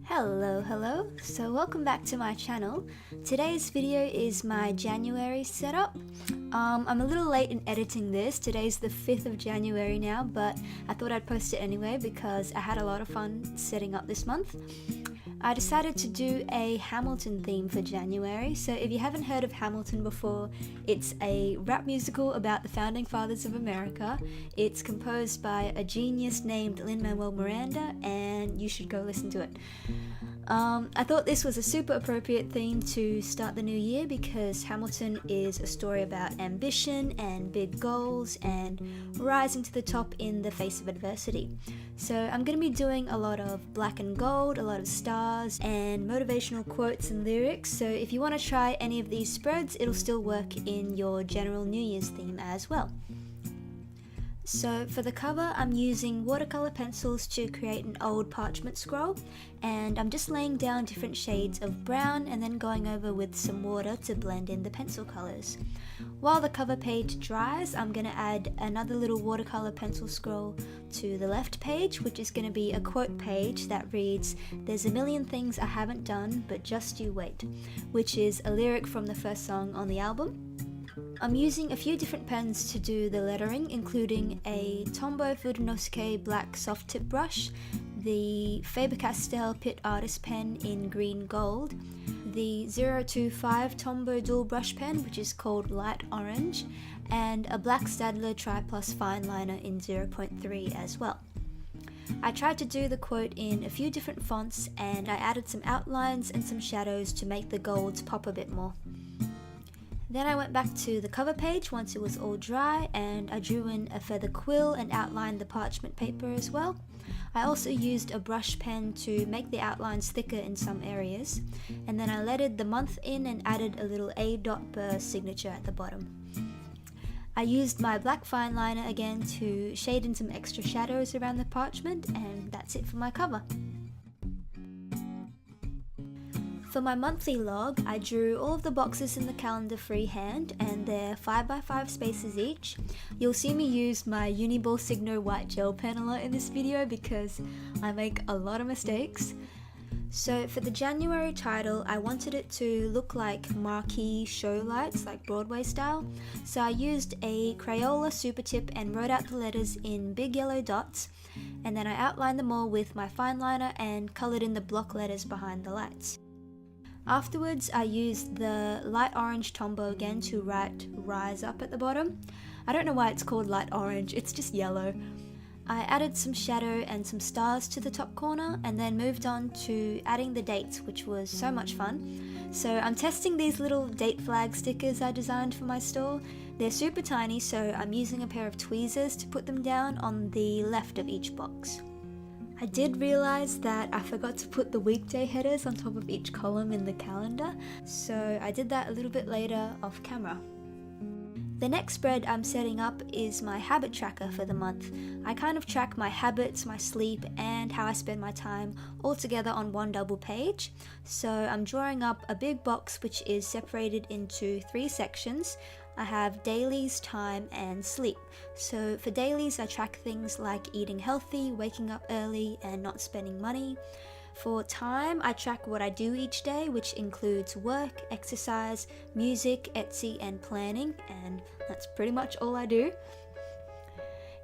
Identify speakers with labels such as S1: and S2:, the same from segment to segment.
S1: Hello, so welcome back to my channel. Today's video is my January setup. I'm a little late in editing this. Today's the 5th of January now, but I thought I'd post it anyway because I had a lot of fun setting up this month. I decided to do a Hamilton theme for January, so if you haven't heard of Hamilton before, it's a rap musical about the founding fathers of America. It's composed by a genius named Lin-Manuel Miranda, and you should go listen to it. I thought this was a super appropriate theme to start the new year because Hamilton is a story about ambition and big goals and rising to the top in the face of adversity. So I'm going to be doing a lot of black and gold, a lot of stars, and motivational quotes and lyrics. So if you want to try any of these spreads, it'll still work in your general New Year's theme as well. So for the cover, I'm using watercolor pencils to create an old parchment scroll, and I'm just laying down different shades of brown and then going over with some water to blend in the pencil colors. While the cover page dries, I'm going to add another little watercolor pencil scroll to the left page, which is going to be a quote page that reads, "There's a million things I haven't done, but just you wait," which is a lyric from the first song on the album. I'm using a few different pens to do the lettering, including a Tombow Fudenosuke black soft tip brush, the Faber-Castell Pitt Artist pen in green gold, the 025 Tombow dual brush pen, which is called light orange, and a black Staedtler Tri Plus fine liner in 0.3 as well. I tried to do the quote in a few different fonts, and I added some outlines and some shadows to make the golds pop a bit more. Then I went back to the cover page once it was all dry, and I drew in a feather quill and outlined the parchment paper as well. I also used a brush pen to make the outlines thicker in some areas, and then I lettered the month in and added a little A. Burr signature at the bottom. I used my black fine liner again to shade in some extra shadows around the parchment, and that's it for my cover. For my monthly log, I drew all of the boxes in the calendar freehand, and they're 5x5 spaces each. You'll see me use my Uniball Signo white gel pen a lot in this video because I make a lot of mistakes. So for the January title, I wanted it to look like marquee show lights, like Broadway style. So I used a Crayola super tip and wrote out the letters in big yellow dots, and then I outlined them all with my fine liner and coloured in the block letters behind the lights. Afterwards, I used the light orange Tombow again to write Rise Up at the bottom. I don't know why it's called light orange, it's just yellow. I added some shadow and some stars to the top corner and then moved on to adding the dates, which was so much fun. So I'm testing these little date flag stickers I designed for my store. They're super tiny, so I'm using a pair of tweezers to put them down on the left of each box. I did realise that I forgot to put the weekday headers on top of each column in the calendar, so I did that a little bit later off camera. The next spread I'm setting up is my habit tracker for the month. I kind of track my habits, my sleep, and how I spend my time all together on one double page. So I'm drawing up a big box which is separated into 3 sections. I have dailies, time, and sleep. So for dailies, I track things like eating healthy, waking up early, and not spending money. For time, I track what I do each day, which includes work, exercise, music, Etsy, and planning, and that's pretty much all I do.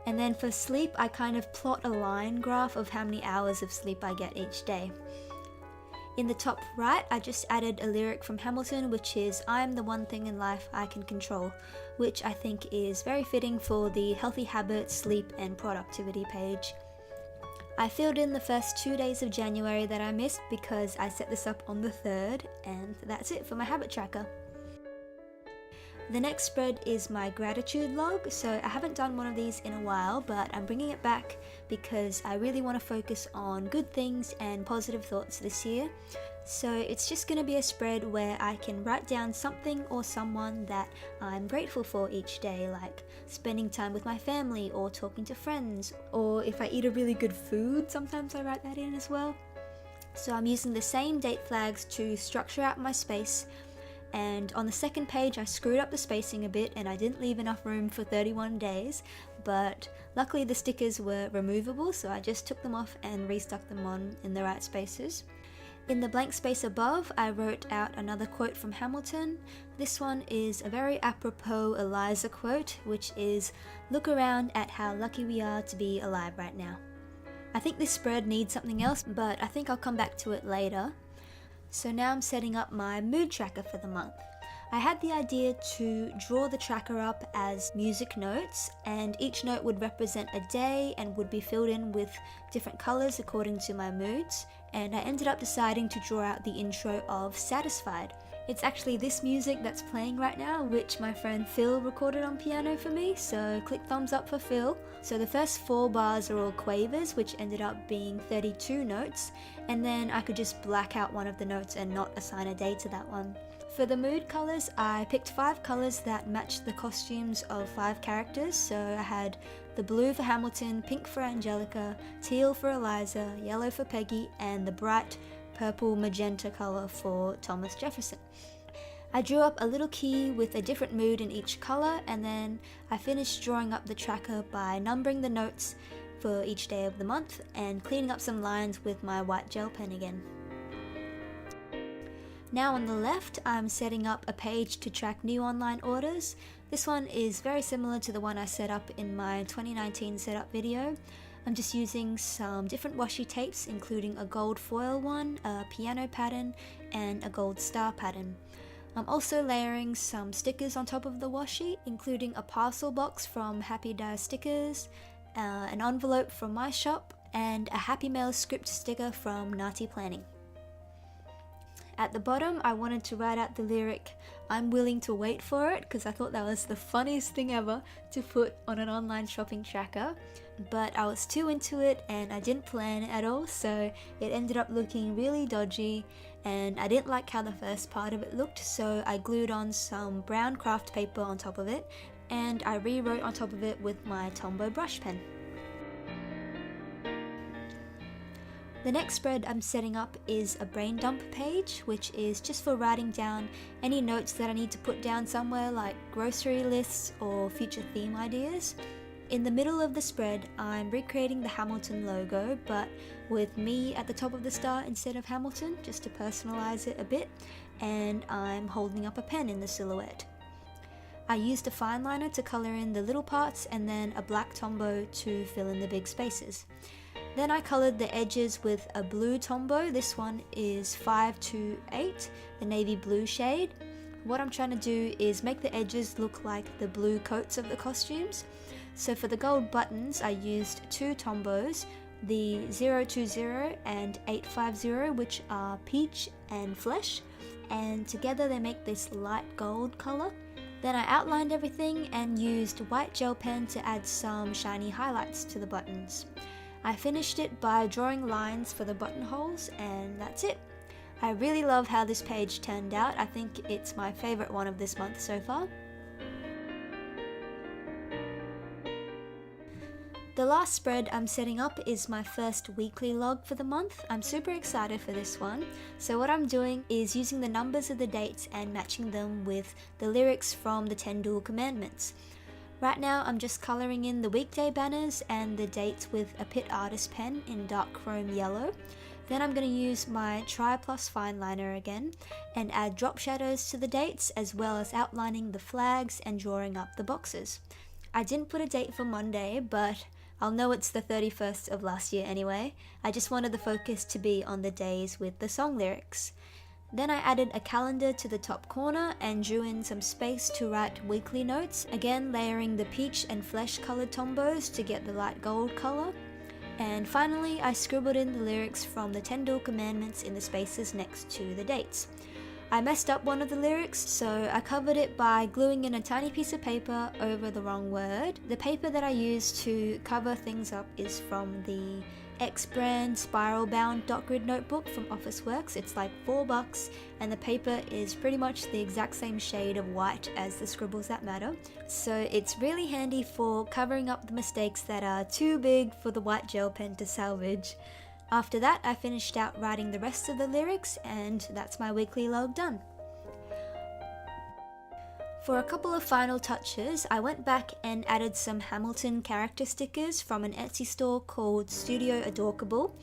S1: And then for sleep, I kind of plot a line graph of how many hours of sleep I get each day. In the top right, I just added a lyric from Hamilton, which is, "I am the one thing in life I can control," which I think is very fitting for the healthy habits, sleep, and productivity page. I filled in the first 2 days of January that I missed because I set this up on the 3rd, and that's it for my habit tracker. The next spread is my gratitude log. So I haven't done one of these in a while, but I'm bringing it back because I really want to focus on good things and positive thoughts this year. So it's just going to be a spread where I can write down something or someone that I'm grateful for each day, like spending time with my family or talking to friends, or if I eat a really good food, sometimes I write that in as well. So I'm using the same date flags to structure out my space. and on the second page I screwed up the spacing a bit and I didn't leave enough room for 31 days, but luckily the stickers were removable, so I just took them off and restuck them on in the right spaces. In the blank space above, I wrote out another quote from Hamilton. This one is a very apropos Eliza quote, which is, "Look around at how lucky we are to be alive right now." I think this spread needs something else, but I think I'll come back to it later. So now I'm setting up my mood tracker for the month. I had the idea to draw the tracker up as music notes, and each note would represent a day and would be filled in with different colours according to my moods, and I ended up deciding to draw out the intro of Satisfied. It's actually this music that's playing right now, which my friend Phil recorded on piano for me, so click thumbs up for Phil. So the first 4 bars are all quavers, which ended up being 32 notes, and then I could just black out one of the notes and not assign a day to that one. For the mood colours, I picked 5 colours that matched the costumes of 5 characters, so I had the blue for Hamilton, pink for Angelica, teal for Eliza, yellow for Peggy, and the bright purple magenta colour for Thomas Jefferson. I drew up a little key with a different mood in each colour, and then I finished drawing up the tracker by numbering the notes for each day of the month and cleaning up some lines with my white gel pen again. Now on the left, I'm setting up a page to track new online orders. This one is very similar to the one I set up in my 2019 setup video. I'm just using some different washi tapes, including a gold foil one, a piano pattern, and a gold star pattern. I'm also layering some stickers on top of the washi, including a parcel box from Happy Dye Stickers, an envelope from my shop, and a Happy Mail script sticker from Nati Planning. At the bottom, I wanted to write out the lyric, "I'm willing to wait for it," because I thought that was the funniest thing ever to put on an online shopping tracker. But I was too into it and I didn't plan it at all, so it ended up looking really dodgy, and I didn't like how the first part of it looked, so I glued on some brown craft paper on top of it, and I rewrote on top of it with my Tombow brush pen. The next spread I'm setting up is a brain dump page, which is just for writing down any notes that I need to put down somewhere, like grocery lists or future theme ideas. In the middle of the spread, I'm recreating the Hamilton logo, but with me at the top of the star instead of Hamilton, just to personalize it a bit, and I'm holding up a pen in the silhouette. I used a fine liner to color in the little parts and then a black Tombow to fill in the big spaces. Then I colored the edges with a blue Tombow. This one is 528, the navy blue shade. What I'm trying to do is make the edges look like the blue coats of the costumes. So for the gold buttons, I used 2 Tombows, the 020 and 850, which are peach and flesh, and together they make this light gold color. Then I outlined everything and used white gel pen to add some shiny highlights to the buttons. I finished it by drawing lines for the buttonholes, and that's it. I really love how this page turned out. I think it's my favorite one of this month so far. The last spread I'm setting up is my first weekly log for the month. I'm super excited for this one. So what I'm doing is using the numbers of the dates and matching them with the lyrics from the 10 Dual Commandments. Right now I'm just colouring in the weekday banners and the dates with a Pitt Artist pen in dark chrome yellow. Then I'm going to use my Tri Plus fine liner again and add drop shadows to the dates, as well as outlining the flags and drawing up the boxes. I didn't put a date for Monday, but I'll know it's the 31st of last year anyway. I just wanted the focus to be on the days with the song lyrics. Then I added a calendar to the top corner and drew in some space to write weekly notes, again layering the peach and flesh coloured Tombows to get the light gold colour. And finally, I scribbled in the lyrics from the 10 Dual Commandments in the spaces next to the dates. I messed up one of the lyrics, so I covered it by gluing in a tiny piece of paper over the wrong word. The paper that I use to cover things up is from the X brand spiral bound dot grid notebook from Officeworks. It's like $4 and the paper is pretty much the exact same shade of white as the scribbles that matter. So it's really handy for covering up the mistakes that are too big for the white gel pen to salvage. After that, I finished out writing the rest of the lyrics, and that's my weekly log done. For a couple of final touches, I went back and added some Hamilton character stickers from an Etsy store called Studio Adorkable.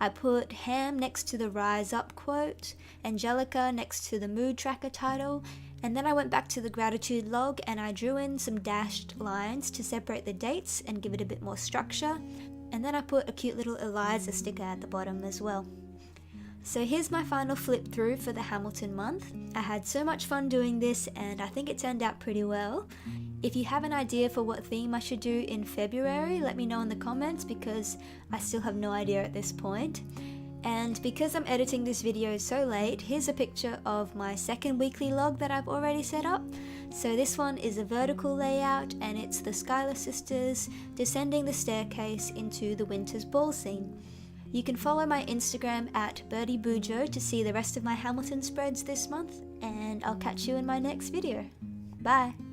S1: I put Ham next to the Rise Up quote, Angelica next to the Mood Tracker title, and then I went back to the gratitude log and I drew in some dashed lines to separate the dates and give it a bit more structure, and then I put a cute little Eliza sticker at the bottom as well. So here's my final flip through for the Hamilton month. I had so much fun doing this and I think it turned out pretty well. If you have an idea for what theme I should do in February, let me know in the comments because I still have no idea at this point. And because I'm editing this video so late, here's a picture of my second weekly log that I've already set up. So this one is a vertical layout and it's the Schuyler sisters descending the staircase into the winter's ball scene. You can follow my Instagram at Birdy Bujo to see the rest of my Hamilton spreads this month, and I'll catch you in my next video. Bye!